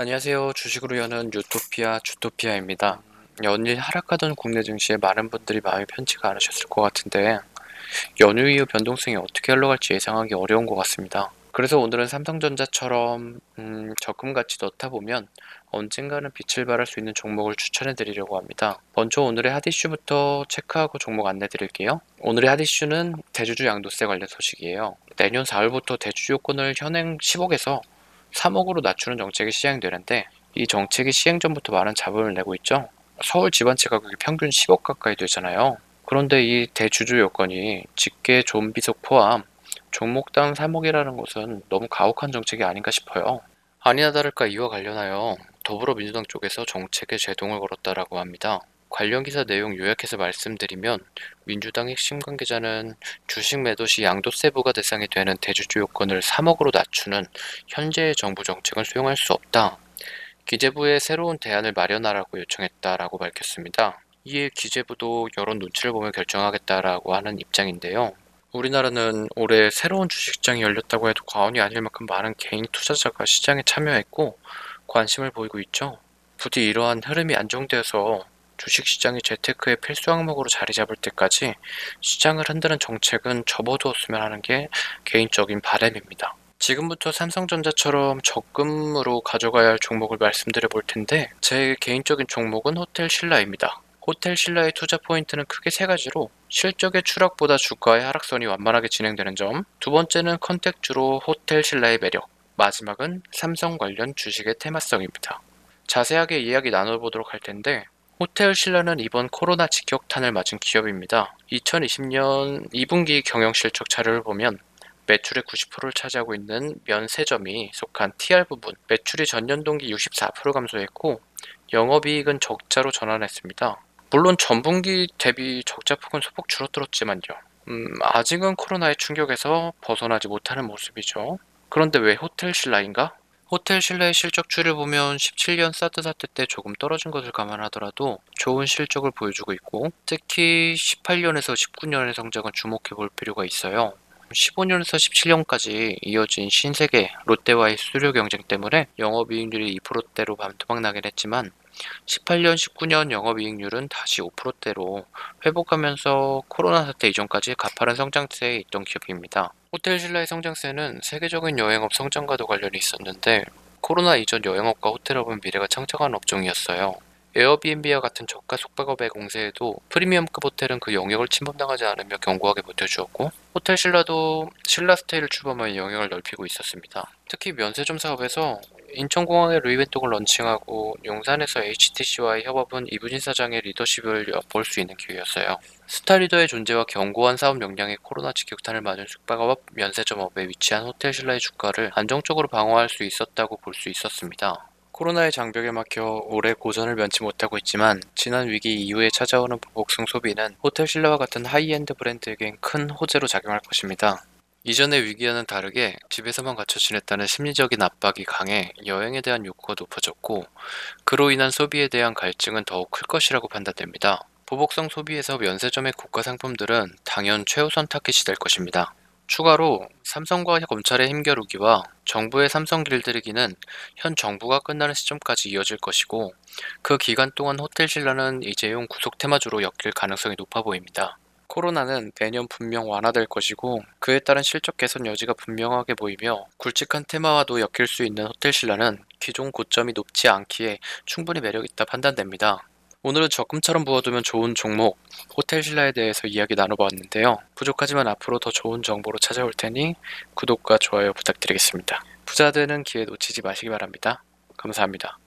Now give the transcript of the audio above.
안녕하세요. 주식으로 여는 유토피아 주토피아입니다. 연일 하락하던 국내 증시에 많은 분들이 마음이 편치가 않으셨을 것 같은데 연휴 이후 변동성이 어떻게 흘러갈지 예상하기 어려운 것 같습니다. 그래서 오늘은 삼성전자처럼 적금 같이 넣다 보면 언젠가는 빛을 발할 수 있는 종목을 추천해 드리려고 합니다. 먼저 오늘의 핫 이슈부터 체크하고 종목 안내 드릴게요. 오늘의 핫 이슈는 대주주 양도세 관련 소식이에요. 내년 4월부터 대주주 요건을 현행 10억에서 3억으로 낮추는 정책이 시행되는데 이 정책이 시행 전부터 많은 잡음을 내고 있죠. 서울 집안채 가격이 평균 10억 가까이 되잖아요. 그런데 이 대주주 요건이 직계 존비속 포함 종목당 3억이라는 것은 너무 가혹한 정책이 아닌가 싶어요. 아니나 다를까 이와 관련하여 더불어민주당 쪽에서 정책에 제동을 걸었다라고 합니다. 관련 기사 내용 요약해서 말씀드리면 민주당 핵심 관계자는 주식 매도 시 양도세 부과 대상이 되는 대주주 요건을 3억으로 낮추는 현재의 정부 정책은 수용할 수 없다. 기재부에 새로운 대안을 마련하라고 요청했다라고 밝혔습니다. 이에 기재부도 여론 눈치를 보며 결정하겠다라고 하는 입장인데요. 우리나라는 올해 새로운 주식시장이 열렸다고 해도 과언이 아닐 만큼 많은 개인 투자자가 시장에 참여했고 관심을 보이고 있죠. 부디 이러한 흐름이 안정되어서 주식시장이 재테크의 필수 항목으로 자리 잡을 때까지 시장을 흔드는 정책은 접어두었으면 하는 게 개인적인 바람입니다. 지금부터 삼성전자처럼 적금으로 가져가야 할 종목을 말씀드려 볼 텐데 제 개인적인 종목은 호텔신라입니다. 호텔신라의 투자 포인트는 크게 세 가지로 실적의 추락보다 주가의 하락선이 완만하게 진행되는 점, 두 번째는 컨택주로 호텔신라의 매력, 마지막은 삼성 관련 주식의 테마성입니다. 자세하게 이야기 나눠보도록 할 텐데 호텔신라는 이번 코로나 직격탄을 맞은 기업입니다. 2020년 2분기 경영실적 자료를 보면 매출의 90%를 차지하고 있는 면세점이 속한 TR 부분, 매출이 전년 동기 64% 감소했고 영업이익은 적자로 전환했습니다. 물론 전분기 대비 적자폭은 소폭 줄어들었지만요. 아직은 코로나의 충격에서 벗어나지 못하는 모습이죠. 그런데 왜 호텔신라인가? 호텔신라의 실적추를 보면 17년 사드 사태 때 조금 떨어진 것을 감안하더라도 좋은 실적을 보여주고 있고 특히 18년에서 19년의 성장은 주목해 볼 필요가 있어요. 15년에서 17년까지 이어진 신세계, 롯데와의 수수료 경쟁 때문에 영업이익률이 2%대로 반토막나긴 했지만 18년, 19년 영업이익률은 다시 5%대로 회복하면서 코로나 사태 이전까지 가파른 성장세에 있던 기업입니다. 호텔신라의 성장세는 세계적인 여행업 성장과도 관련이 있었는데 코로나 이전 여행업과 호텔업은 미래가 창창한 업종이었어요. 에어비앤비와 같은 저가 숙박업의 공세에도 프리미엄급 호텔은 그 영역을 침범당하지 않으며 견고하게 버텨주었고 호텔신라도 신라스테이를 출범하여 영역을 넓히고 있었습니다. 특히 면세점 사업에서 인천공항에 루이벤통을 런칭하고 용산에서 HTC와의 협업은 이부진 사장의 리더십을 엿볼 수 있는 기회였어요. 스타리더의 존재와 견고한 사업 역량의 코로나 직격탄을 맞은 숙박업, 면세점업에 위치한 호텔신라의 주가를 안정적으로 방어할 수 있었다고 볼 수 있었습니다. 코로나의 장벽에 막혀 올해 고전을 면치 못하고 있지만 지난 위기 이후에 찾아오는 보복성 소비는 호텔신라와 같은 하이엔드 브랜드에겐 큰 호재로 작용할 것입니다. 이전의 위기와는 다르게 집에서만 갇혀 지냈다는 심리적인 압박이 강해 여행에 대한 욕구가 높아졌고 그로 인한 소비에 대한 갈증은 더욱 클 것이라고 판단됩니다. 보복성 소비에서 면세점의 고가 상품들은 당연 최우선 타깃이 될 것입니다. 추가로 삼성과 검찰의 힘겨루기와 정부의 삼성 길들이기는 현 정부가 끝나는 시점까지 이어질 것이고 그 기간 동안 호텔신라는 이재용 구속 테마주로 엮일 가능성이 높아 보입니다. 코로나는 내년 분명 완화될 것이고 그에 따른 실적 개선 여지가 분명하게 보이며 굵직한 테마와도 엮일 수 있는 호텔신라는 기존 고점이 높지 않기에 충분히 매력있다 판단됩니다. 오늘은 적금처럼 부어두면 좋은 종목 호텔신라에 대해서 이야기 나눠보았는데요. 부족하지만 앞으로 더 좋은 정보로 찾아올 테니 구독과 좋아요 부탁드리겠습니다. 부자 되는 기회 놓치지 마시기 바랍니다. 감사합니다.